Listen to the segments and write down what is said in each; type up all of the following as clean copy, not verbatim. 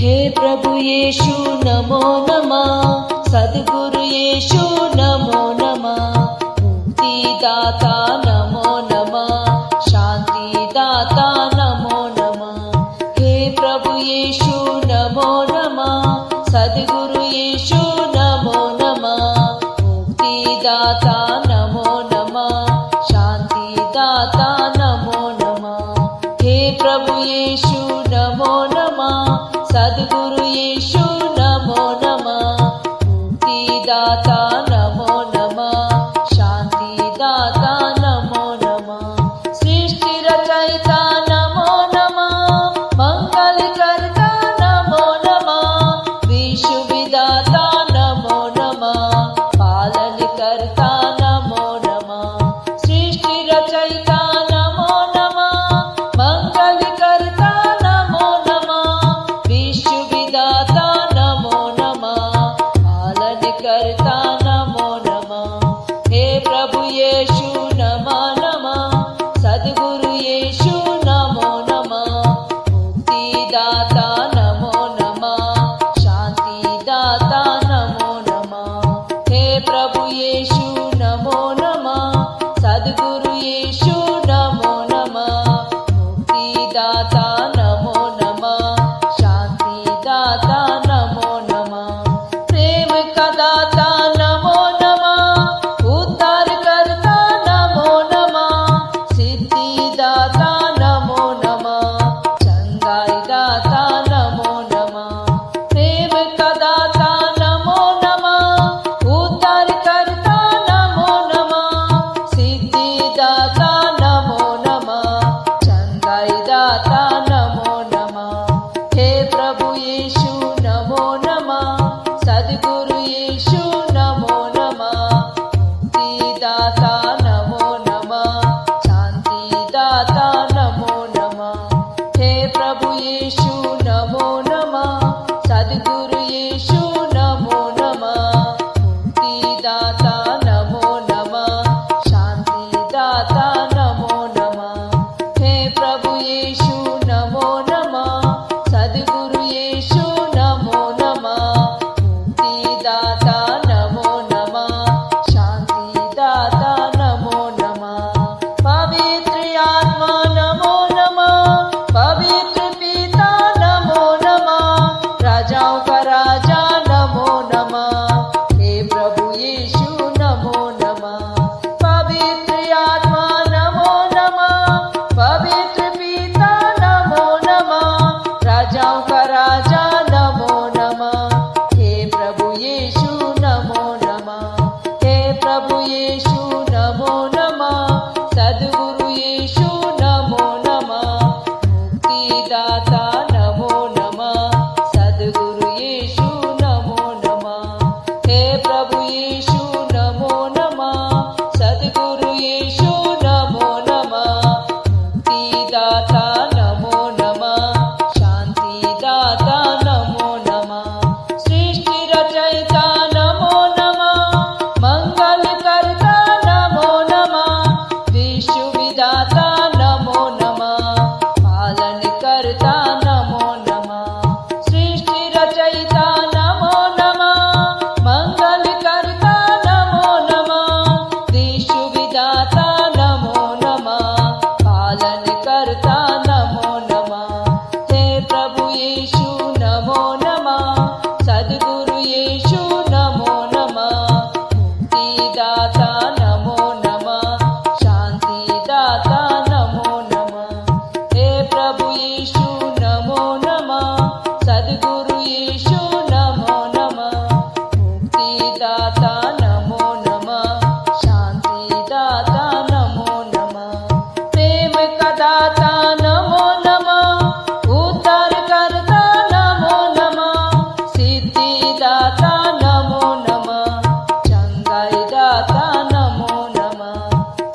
हे प्रभु यीशु नमो नमः, सद्गुरु यीशु नमो नमः, मुक्तिदाता नमो नमः, शांतिदाता नमो नमः। हे प्रभु यीशु नमो नमः, सद्गुरु यीशु नमो नमः, मुक्तिदाता नमो नमः, शांतिदाता नमो नमः। हे प्रभु यीशु नमो नमः, सद्गुरु यीशु नमो नमः, मुक्तिदाता नमो नमः, शांतिदाता नमो नमः। सृष्टि रचयिता नमो नमः, मंगलकर्ता नमो नमः, विश्व विधाता नमो नमः, पालनकर्ता नमो नमः। सृष्टि रचयिता नमो नमः, मंगलकर्ता नमो नमः, विश्व विधाता नमो नमः, पालनकर्ता नमो नमः। हे प्रभु यीशु नमो नमः, सद्गुरु यीशु नमो नमः, मुक्तिदाता नमो नमः, शांतिदाता नमो नमः। हे प्रभु यीशु नमो नमः, सद्गुरु यीशु नमो नमः, मुक्तिदाता नमो नमः, शांतिदाता नमो नमः। प्रेम का दाता नमो नमः, उद्धार करता नमो नमः, सिद्धिदाता नमो नमः, चंगाई दाता नमो नमः। प्रेम का दाता नमो नमः, उद्धार करता नमो नमः, सिद्धिदाता नमो नमः, चंगाई दाता नमो नमः। हे प्रभु यीशु नमो नमः, सद्गुरु यीशु नमो नमः, मुक्तिदाता नमो नमः, शांतिदाता नमो नमः। हे प्रभु यीशु नमो नमः, सद्गुरु यीशु नमो नमः, मुक्तिदाता नमो नमः, शांतिदाता नमो नमः। हे प्रभु यीशु नमो नमः, सद्गुरु यीशु नमो नमः, मुक्तिदाता नमो नमः, शांतिदाता नमो नमः। पवित्र आत्मा नमो नमः, पवित्र पिता नमो नमः, राजाओं का राजा नमो नमः। हे प्रभु यीशु नमो नमः। पवित्र आत्मा नमो नमः, पवित्र पिता नमो नमः, राजाओं का राजा नमो नमः। हे प्रभु यीशु नमो नमः। हे प्रभु यीशु नमो नमः, सद्गुरु यीशु नमो नमः, मुक्तिदाता नमो नमः, सद्गुरु यीशु नमो नमः। हे प्रभु यीशु नमो नमः, सद्गुरु यीशु नमो नमः, मुक्तिदाता नमो नमः, शांतिदाता नमो नमः। सृष्टि रचयिता नमो नमः, मंगलकर्ता नमो नमः, विश्व विधाता नमो नमः, पालनकर्ता नमो नमः। सृष्टि रचयिता नमो नमः, मंगलकर्ता नमो नमः, विश्व विधाता नमो नमः, पालनकर्ता नमो नमः। हे प्रभु यीशु नमो नमः, सद्गुरु यीशु नमो नमः, मुक्तिदाता नमो नमः, शांतिदाता नमो नमः। हे प्रभु यीशु नमो नमः, सद्गुरु यीशु नमो नमः, मुक्तिदाता नमो नमः, शांतिदाता नमो नमः। प्रेम का दाता नमो नमः, उद्धार करता नमो नमः, सिद्धिदाता नमो नमः, चंगाई दाता नमो नमः।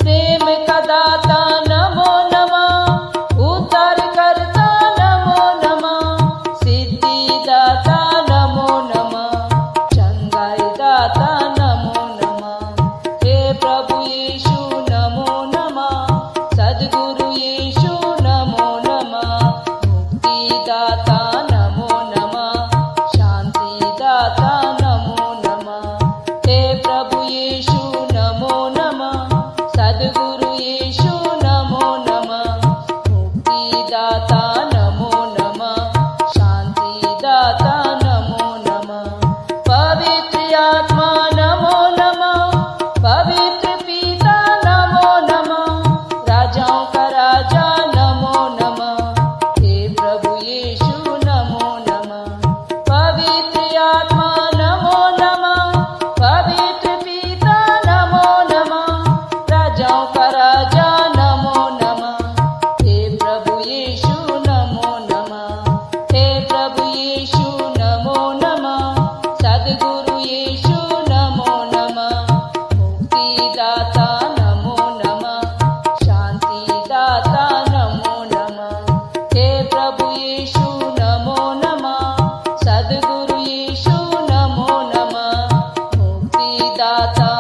प्रेम का दाता नमो नमः, उद्धार करता नमो नमः, सिद्धिदाता नमो नमः, चंगाई दाता नमो नमः। हे प्रभु यीशु नमो नमः, सद्गुरु यीशु नमो नमः, मुक्तिदाता नमो नमः, दाता